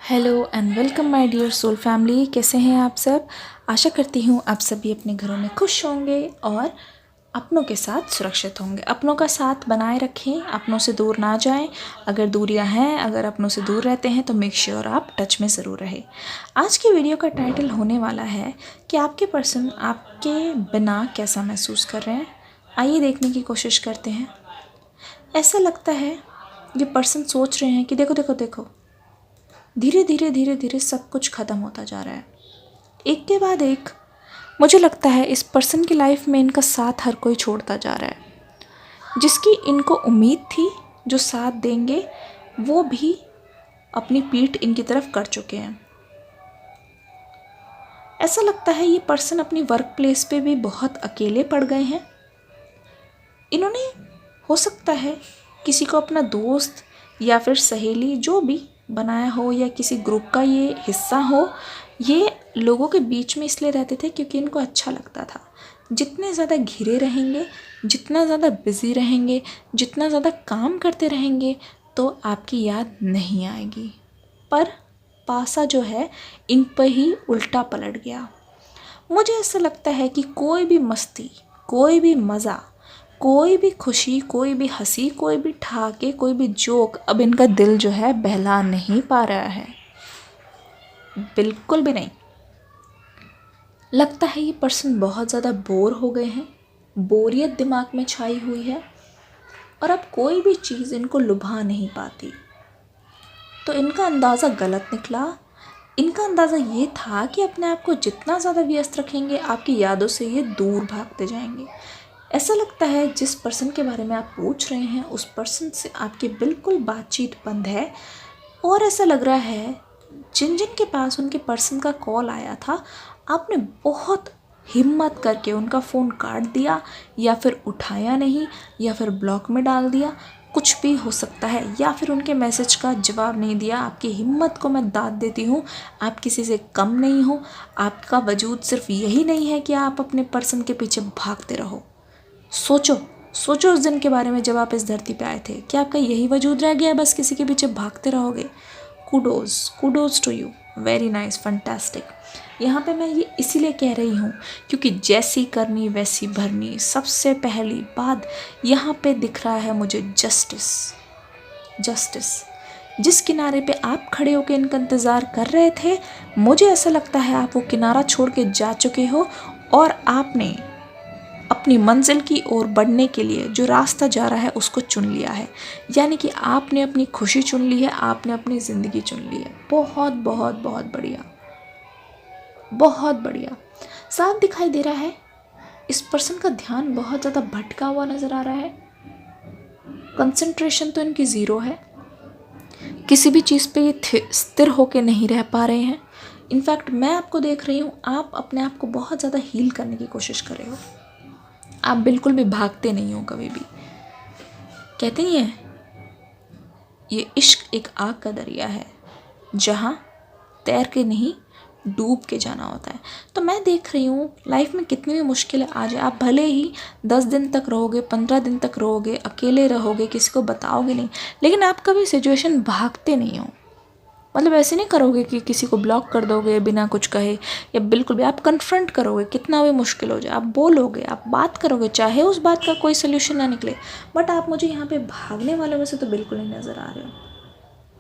Hello and welcome my dear soul family. कैसे हैं आप सब। आशा करती हूँ आप सभी अपने घरों में खुश होंगे और अपनों के साथ सुरक्षित होंगे। अपनों का साथ बनाए रखें, अपनों से दूर ना जाएं। अगर दूरियां हैं, अगर अपनों से दूर रहते हैं तो मेक श्योर आप टच में ज़रूर रहें। आज की वीडियो का टाइटल होने वाला है कि आपके पर्सन आपके बिना कैसा महसूस कर रहे हैं। आइए देखने की कोशिश करते हैं। ऐसा लगता है ये पर्सन सोच रहे हैं कि देखो देखो देखो, धीरे धीरे धीरे धीरे सब कुछ ख़त्म होता जा रहा है, एक के बाद एक। मुझे लगता है इस पर्सन की लाइफ में इनका साथ हर कोई छोड़ता जा रहा है। जिसकी इनको उम्मीद थी जो साथ देंगे, वो भी अपनी पीठ इनकी तरफ कर चुके हैं। ऐसा लगता है ये पर्सन अपनी वर्क प्लेस पे भी बहुत अकेले पड़ गए हैं। इन्होंने हो सकता है किसी को अपना दोस्त या फिर सहेली जो भी बनाया हो, या किसी ग्रुप का ये हिस्सा हो। ये लोगों के बीच में इसलिए रहते थे क्योंकि इनको अच्छा लगता था। जितने ज़्यादा घिरे रहेंगे, जितना ज़्यादा बिज़ी रहेंगे, जितना ज़्यादा काम करते रहेंगे, तो आपकी याद नहीं आएगी। पर पासा जो है इन पर ही उल्टा पलट गया। मुझे ऐसा लगता है कि कोई भी मस्ती, कोई भी मज़ा, कोई भी खुशी, कोई भी हंसी, कोई भी ठहाके, कोई भी जोक अब इनका दिल जो है बहला नहीं पा रहा है, बिल्कुल भी नहीं। लगता है ये पर्सन बहुत ज़्यादा बोर हो गए हैं, बोरियत दिमाग में छाई हुई है और अब कोई भी चीज़ इनको लुभा नहीं पाती। तो इनका अंदाज़ा गलत निकला। इनका अंदाज़ा ये था कि अपने आप को जितना ज़्यादा व्यस्त रखेंगे, आपकी यादों से ये दूर भागते जाएंगे। ऐसा लगता है जिस पर्सन के बारे में आप पूछ रहे हैं उस पर्सन से आपकी बिल्कुल बातचीत बंद है। और ऐसा लग रहा है जिन जिन के पास उनके पर्सन का कॉल आया था, आपने बहुत हिम्मत करके उनका फ़ोन काट दिया, या फिर उठाया नहीं, या फिर ब्लॉक में डाल दिया। कुछ भी हो सकता है, या फिर उनके मैसेज का जवाब नहीं दिया। आपकी हिम्मत को मैं दाद देती हूँ। आप किसी से कम नहीं हो। आपका वजूद सिर्फ यही नहीं है कि आप अपने पर्सन के पीछे भागते रहो। सोचो सोचो उस दिन के बारे में जब आप इस धरती पे आए थे। क्या आपका यही वजूद रह गया है, बस किसी के पीछे भागते रहोगे। Kudos to you, very nice, fantastic. यहाँ पे मैं ये इसीलिए कह रही हूँ क्योंकि जैसी करनी वैसी भरनी। सबसे पहली बात यहाँ पे दिख रहा है मुझे जस्टिस। जस्टिस जिस किनारे पे आप खड़े होकर इनका इंतज़ार कर रहे थे, मुझे ऐसा लगता है आप वो किनारा छोड़ के जा चुके हो और आपने अपनी मंजिल की ओर बढ़ने के लिए जो रास्ता जा रहा है उसको चुन लिया है। यानी कि आपने अपनी खुशी चुन ली है, आपने अपनी ज़िंदगी चुन ली है। बहुत बहुत बहुत बढ़िया, बहुत बढ़िया। साफ दिखाई दे रहा है इस पर्सन का ध्यान बहुत ज़्यादा भटका हुआ नज़र आ रहा है। कंसंट्रेशन तो इनकी ज़ीरो है। किसी भी चीज़ पे ये स्थिर होके नहीं रह पा रहे हैं। इनफैक्ट मैं आपको देख रही हूँ, आप अपने आप को बहुत ज़्यादा हील करने की कोशिश कर रहे हो। आप बिल्कुल भी भागते नहीं हो कभी भी। कहते नहीं है ये इश्क एक आग का दरिया है जहाँ तैर के नहीं डूब के जाना होता है। तो मैं देख रही हूँ लाइफ में कितनी भी मुश्किलें आ जाए, आप भले ही 10 दिन तक रहोगे, 15 दिन तक रहोगे, अकेले रहोगे, किसी को बताओगे नहीं, लेकिन आप कभी सिचुएशन भागते नहीं हो। मतलब ऐसे नहीं करोगे कि किसी को ब्लॉक कर दोगे बिना कुछ कहे, या बिल्कुल भी आप कन्फ्रंट करोगे। कितना भी मुश्किल हो जाए आप बोलोगे, आप बात करोगे, चाहे उस बात का कोई सोल्यूशन ना निकले। बट आप मुझे यहाँ पे भागने वालों में से तो बिल्कुल नहीं नज़र आ रहे हो।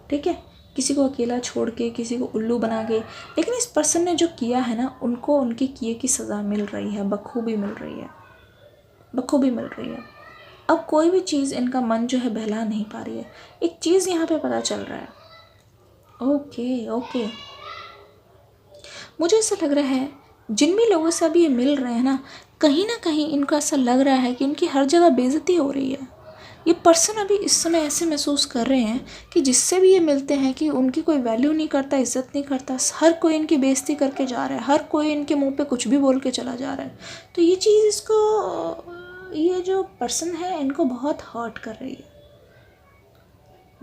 ठीक है, किसी को अकेला छोड़ के, किसी को उल्लू बना के। लेकिन इस पर्सन ने जो किया है ना, उनको उनके किए की सज़ा मिल रही है, बखूबी मिल रही है, बखूबी मिल रही है। अब कोई भी चीज़ इनका मन जो है बहला नहीं पा रही है। एक चीज़ यहाँ पे पता चल रहा है। ओके, मुझे ऐसा लग रहा है जिन भी लोगों से अभी ये मिल रहे हैं ना कहीं इनको ऐसा लग रहा है कि इनकी हर जगह बेइज्जती हो रही है। ये पर्सन अभी इस समय ऐसे महसूस कर रहे हैं कि जिससे भी ये मिलते हैं कि उनकी कोई वैल्यू नहीं करता, इज्जत नहीं करता। हर कोई इनकी बेइज्जती करके जा रहा है, हर कोई इनके मुंह पे कुछ भी बोल के चला जा रहा है। तो ये चीज़ इसको, ये जो पर्सन है इनको बहुत हर्ट कर रही है,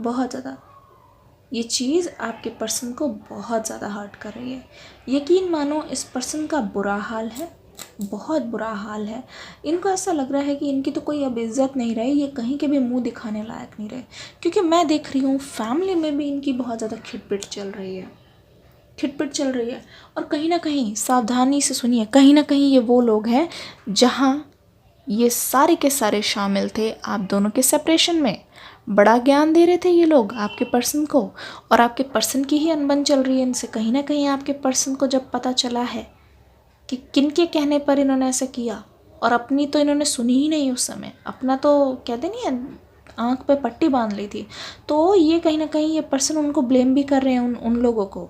बहुत ज़्यादा। ये चीज़ आपके पर्सन को बहुत ज़्यादा हर्ट कर रही है। यकीन मानो इस पर्सन का बुरा हाल है, बहुत बुरा हाल है। इनको ऐसा लग रहा है कि इनकी तो कोई अब इज़्ज़त नहीं रही, ये कहीं के भी मुंह दिखाने लायक नहीं रहे। क्योंकि मैं देख रही हूँ फैमिली में भी इनकी बहुत ज़्यादा खिटपिट चल रही है, खिटपिट चल रही है। और कहीं ना कहीं, सावधानी से सुनिए, कहीं ना कहीं ये वो लोग हैं जहाँ ये सारे के सारे शामिल थे आप दोनों के सेपरेशन में। बड़ा ज्ञान दे रहे थे ये लोग आपके पर्सन को, और आपके पर्सन की ही अनबन चल रही है इनसे। कहीं ना कहीं आपके पर्सन को जब पता चला है कि किनके कहने पर इन्होंने ऐसा किया, और अपनी तो इन्होंने सुनी ही नहीं उस समय, अपना तो कहते नहीं है आँख पे पट्टी बांध ली थी, तो ये कहीं ना कहीं ये पर्सन उनको ब्लेम भी कर रहे हैं, उन लोगों को।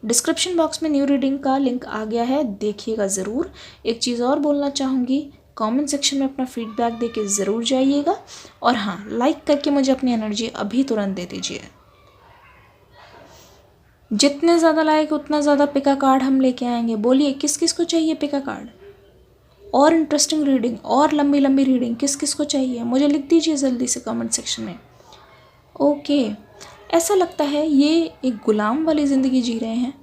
डिस्क्रिप्शन बॉक्स में न्यू रीडिंग का लिंक आ गया है, देखिएगा ज़रूर। एक चीज़ और बोलना चाहूँगी, कमेंट सेक्शन में अपना फीडबैक दे के ज़रूर जाइएगा, और हाँ, लाइक करके मुझे अपनी एनर्जी अभी तुरंत दे दीजिए। जितने ज़्यादा लाइक उतना ज़्यादा पिका कार्ड हम लेके आएंगे। बोलिए किस किस को चाहिए पिका कार्ड, और इंटरेस्टिंग रीडिंग, और लंबी लंबी रीडिंग किस किस को चाहिए, मुझे लिख दीजिए जल्दी से कमेंट सेक्शन में। ओके, ऐसा लगता है ये एक गुलाम वाली ज़िंदगी जी रहे हैं,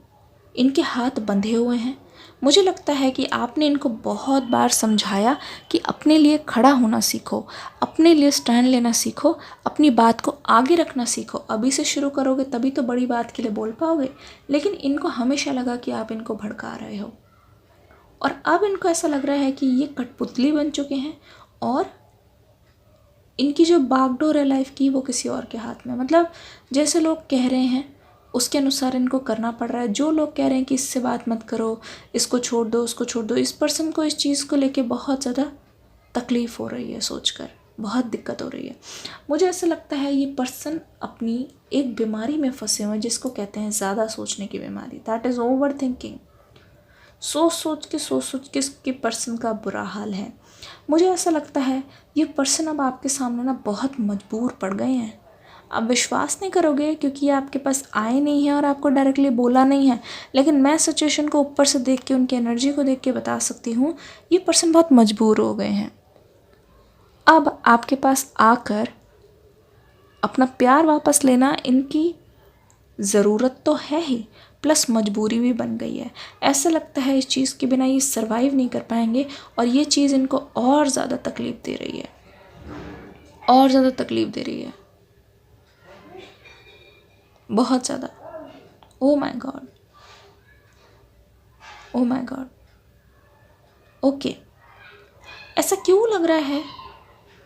इनके हाथ बंधे हुए हैं। मुझे लगता है कि आपने इनको बहुत बार समझाया कि अपने लिए खड़ा होना सीखो, अपने लिए स्टैंड लेना सीखो, अपनी बात को आगे रखना सीखो। अभी से शुरू करोगे तभी तो बड़ी बात के लिए बोल पाओगे। लेकिन इनको हमेशा लगा कि आप इनको भड़का रहे हो, और अब इनको ऐसा लग रहा है कि ये कठपुतली बन चुके हैं, और इनकी जो बागडोर है लाइफ की वो किसी और के हाथ में। मतलब जैसे लोग कह रहे हैं उसके अनुसार इनको करना पड़ रहा है। जो लोग कह रहे हैं कि इससे बात मत करो, इसको छोड़ दो, उसको छोड़ दो, इस पर्सन को इस चीज़ को लेके बहुत ज़्यादा तकलीफ़ हो रही है, सोचकर बहुत दिक्कत हो रही है। मुझे ऐसा लगता है ये पर्सन अपनी एक बीमारी में फंसे हुए हैं, जिसको कहते हैं ज़्यादा सोचने की बीमारी, दैट इज़ ओवर थिंकिंग। सोच सोच के इसके पर्सन का बुरा हाल है। मुझे ऐसा लगता है ये पर्सन अब आपके सामने ना बहुत मजबूर पड़ गए हैं। आप विश्वास नहीं करोगे क्योंकि ये आपके पास आए नहीं हैं और आपको डायरेक्टली बोला नहीं है, लेकिन मैं सिचुएशन को ऊपर से देख के, उनकी एनर्जी को देख के बता सकती हूँ ये पर्सन बहुत मजबूर हो गए हैं। अब आपके पास आकर अपना प्यार वापस लेना इनकी ज़रूरत तो है ही, प्लस मजबूरी भी बन गई है। ऐसा लगता है इस चीज़ के बिना ये सरवाइव नहीं कर पाएंगे, और ये चीज़ इनको और ज़्यादा तकलीफ़ दे रही है, और ज़्यादा तकलीफ़ दे रही है, बहुत ज़्यादा। Oh my God, oh my God. Okay, ऐसा क्यों लग रहा है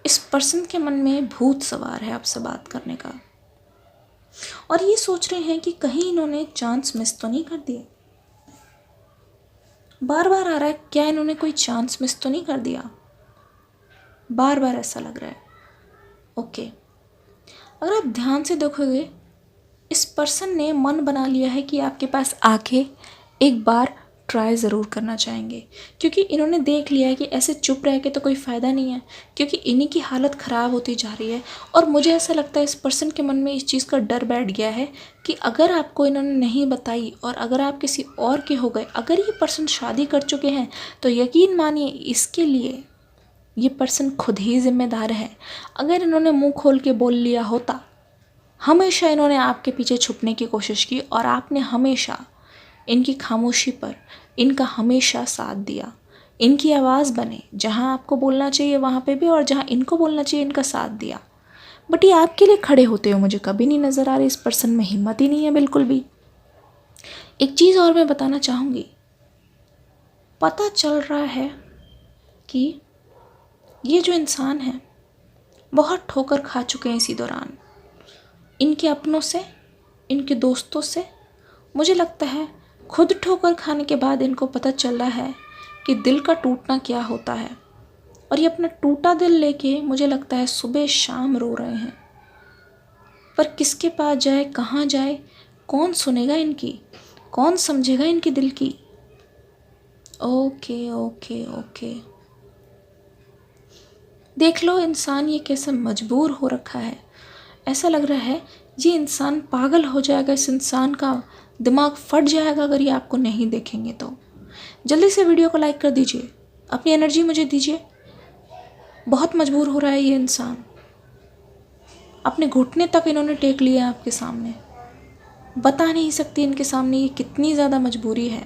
इस पर्सन के मन में भूत सवार है आपसे बात करने का, और ये सोच रहे हैं कि कहीं इन्होंने चांस मिस तो नहीं कर दिए। बार बार आ रहा है, क्या इन्होंने कोई चांस मिस तो नहीं कर दिया, बार बार ऐसा लग रहा है। ओके, अगर आप ध्यान से देखोगे इस पर्सन ने मन बना लिया है कि आपके पास आके एक बार ट्राई ज़रूर करना चाहेंगे, क्योंकि इन्होंने देख लिया है कि ऐसे चुप रह के तो कोई फ़ायदा नहीं है, क्योंकि इन्हीं की हालत ख़राब होती जा रही है। और मुझे ऐसा लगता है इस पर्सन के मन में इस चीज़ का डर बैठ गया है कि अगर आपको इन्होंने नहीं बताई, और अगर आप किसी और के हो गए, अगर ये पर्सन शादी कर चुके हैं, तो यकीन मानिए इसके लिए ये पर्सन खुद ही जिम्मेदार है। अगर इन्होंने मुँह खोल के बोल लिया होता, हमेशा इन्होंने आपके पीछे छुपने की कोशिश की, और आपने हमेशा इनकी खामोशी पर इनका हमेशा साथ दिया। इनकी आवाज़ बने, जहाँ आपको बोलना चाहिए वहाँ पे भी, और जहाँ इनको बोलना चाहिए इनका साथ दिया। बट ये आपके लिए खड़े होते हुए मुझे कभी नहीं नज़र आ रहे। इस पर्सन में हिम्मत ही नहीं है बिल्कुल भी। एक चीज़ और मैं बताना चाहूँगी, पता चल रहा है कि ये जो इंसान है बहुत ठोकर खा चुके हैं इसी दौरान, इनके अपनों से, इनके दोस्तों से। मुझे लगता है खुद ठोकर खाने के बाद इनको पता चल रहा है कि दिल का टूटना क्या होता है, और ये अपना टूटा दिल लेके मुझे लगता है सुबह शाम रो रहे हैं। पर किसके पास जाए, कहाँ जाए, कौन सुनेगा इनकी, कौन समझेगा इनकी दिल की। ओके ओके ओके, देख लो इंसान ये कैसे मजबूर हो रखा है। ऐसा लग रहा है ये इंसान पागल हो जाएगा, इस इंसान का दिमाग फट जाएगा अगर ये आपको नहीं देखेंगे तो। जल्दी से वीडियो को लाइक कर दीजिए, अपनी एनर्जी मुझे दीजिए। बहुत मजबूर हो रहा है ये इंसान, अपने घुटने तक इन्होंने टेक लिया आपके सामने। बता नहीं सकती इनके सामने ये कितनी ज़्यादा मजबूरी है।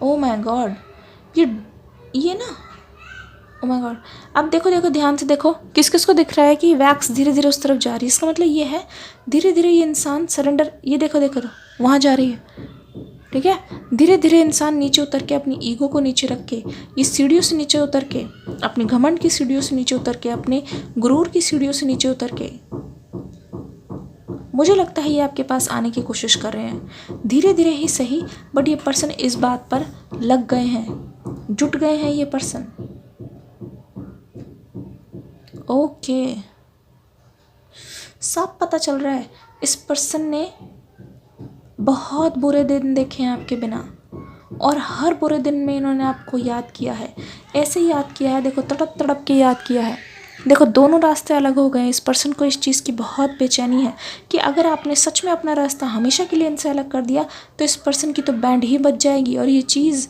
ओ माय गॉड, ये ना, ओ माय गॉड। अब देखो देखो ध्यान से देखो, किस किस को दिख रहा है कि वैक्स धीरे धीरे उस तरफ जा रही है। इसका मतलब ये है धीरे धीरे ये इंसान सरेंडर, ये देखो देखो तो वहाँ जा रही है। ठीक है, धीरे धीरे इंसान नीचे उतर के अपनी ईगो को नीचे रख के, इस सीढ़ियों से नीचे उतर के, अपने घमंड की सीढ़ियों से नीचे उतर के, अपने गुरूर की सीढ़ियों से नीचे उतर के, मुझे लगता है ये आपके पास आने की कोशिश कर रहे हैं। धीरे धीरे ही सही, बट ये पर्सन इस बात पर लग गए हैं, जुट गए हैं ये पर्सन। ओके, साफ पता चल रहा है इस पर्सन ने बहुत बुरे दिन देखे हैं आपके बिना, और हर बुरे दिन में इन्होंने आपको याद किया है। ऐसे याद किया है, देखो तड़प तड़प के याद किया है। देखो दोनों रास्ते अलग हो गए। इस पर्सन को इस चीज़ की बहुत बेचैनी है कि अगर आपने सच में अपना रास्ता हमेशा के लिए इनसे अलग कर दिया तो इस पर्सन की तो बैंड ही बज जाएगी, और ये चीज़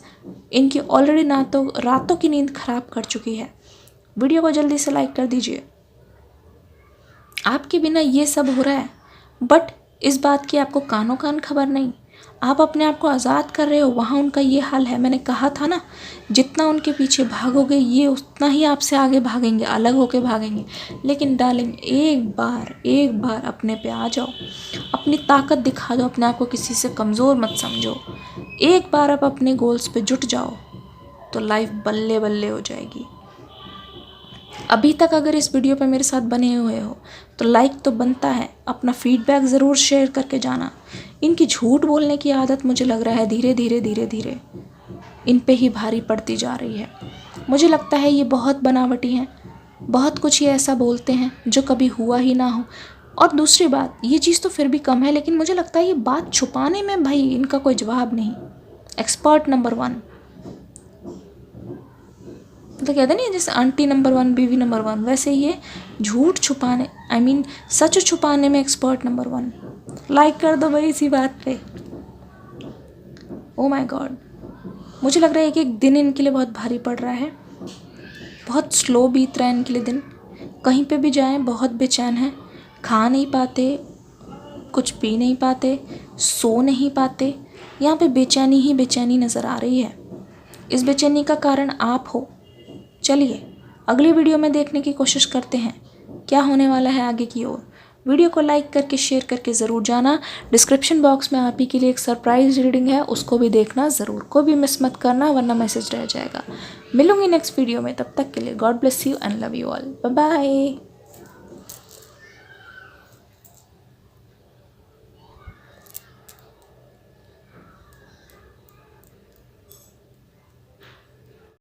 इनकी ऑलरेडी ना तो रातों की नींद खराब कर चुकी है। वीडियो को जल्दी से लाइक कर दीजिए। आपके बिना ये सब हो रहा है, बट इस बात की आपको कानों कान खबर नहीं। आप अपने आप को आज़ाद कर रहे हो, वहाँ उनका ये हाल है। मैंने कहा था ना, जितना उनके पीछे भागोगे ये उतना ही आपसे आगे भागेंगे, अलग होके भागेंगे। लेकिन डार्लिंग, एक बार अपने पे आ जाओ, अपनी ताकत दिखा दो, अपने आप को किसी से कमज़ोर मत समझो। एक बार आप अपने गोल्स पे जुट जाओ तो लाइफ बल्ले बल्ले हो जाएगी। अभी तक अगर इस वीडियो पे मेरे साथ बने हुए हो तो लाइक तो बनता है, अपना फीडबैक ज़रूर शेयर करके जाना। इनकी झूठ बोलने की आदत मुझे लग रहा है धीरे धीरे इन पे ही भारी पड़ती जा रही है। मुझे लगता है ये बहुत बनावटी हैं, बहुत कुछ ये ऐसा बोलते हैं जो कभी हुआ ही ना हो। और दूसरी बात, ये चीज़ तो फिर भी कम है, लेकिन मुझे लगता है ये बात छुपाने में भाई इनका कोई जवाब नहीं। एक्सपर्ट नंबर 1, तो कहते नहीं जैसे आंटी नंबर 1 बीवी नंबर 1, वैसे ये झूठ छुपाने, सच छुपाने में एक्सपर्ट नंबर 1। लाइक कर दो भाई इसी बात पे। ओ माय गॉड, मुझे लग रहा है एक दिन इनके लिए बहुत भारी पड़ रहा है, बहुत स्लो बीत रहा है इनके लिए दिन। कहीं पे भी जाएं बहुत बेचैन हैं, खा नहीं पाते, कुछ पी नहीं पाते, सो नहीं पाते। यहाँ पे बेचैनी ही बेचैनी नज़र आ रही है। इस बेचैनी का कारण आप हो। चलिए अगली वीडियो में देखने की कोशिश करते हैं क्या होने वाला है आगे की ओर। वीडियो को लाइक करके शेयर करके ज़रूर जाना। डिस्क्रिप्शन बॉक्स में आप ही के लिए एक सरप्राइज रीडिंग है, उसको भी देखना ज़रूर, को भी मिस मत करना वरना मैसेज रह जाएगा। मिलूंगी नेक्स्ट वीडियो में, तब तक के लिए God bless you and love you all. Bye bye.